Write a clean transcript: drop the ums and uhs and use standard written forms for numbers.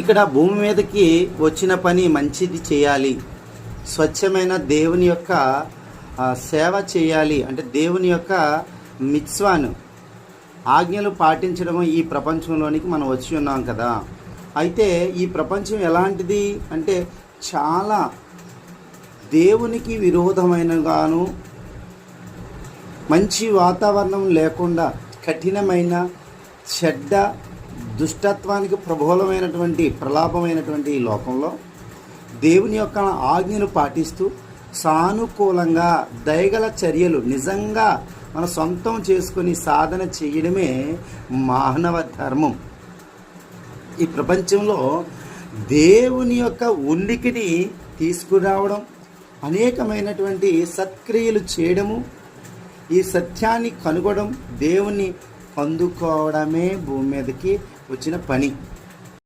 ఇక్కడ భూమి మీదకి వచ్చిన పని మంచిది చేయాలి, స్వచ్ఛమైన దేవుని యొక్క సేవ చేయాలి, అంటే దేవుని యొక్క మిత్స్వాను ఆజ్ఞలు పాటించడం ఈ ప్రపంచంలోనికి మనం వచ్చి ఉన్నాం కదా. అయితే ఈ ప్రపంచం ఎలాంటిది అంటే చాలా దేవునికి విరోధమైనగాను, మంచి వాతావరణం లేకుండా కఠినమైన చెడ్డ దుష్టత్వానికి ప్రబలమైనటువంటి ప్రలాపమైనటువంటి ఈ లోకంలో దేవుని యొక్క ఆజ్ఞను పాటిస్తూ సానుకూలంగా దయగల చర్యలు నిజంగా మన సొంతం చేసుకొని సాధన చేయడమే మానవ ధర్మం. ఈ ప్రపంచంలో దేవుని యొక్క ఉనికిని తీసుకురావడం, అనేకమైనటువంటి సత్క్రియలు చేయడము, ఈ సత్యాన్ని కనుగొనడం, దేవుని అందుకోవడమే భూమి మీదకి వచ్చిన పని.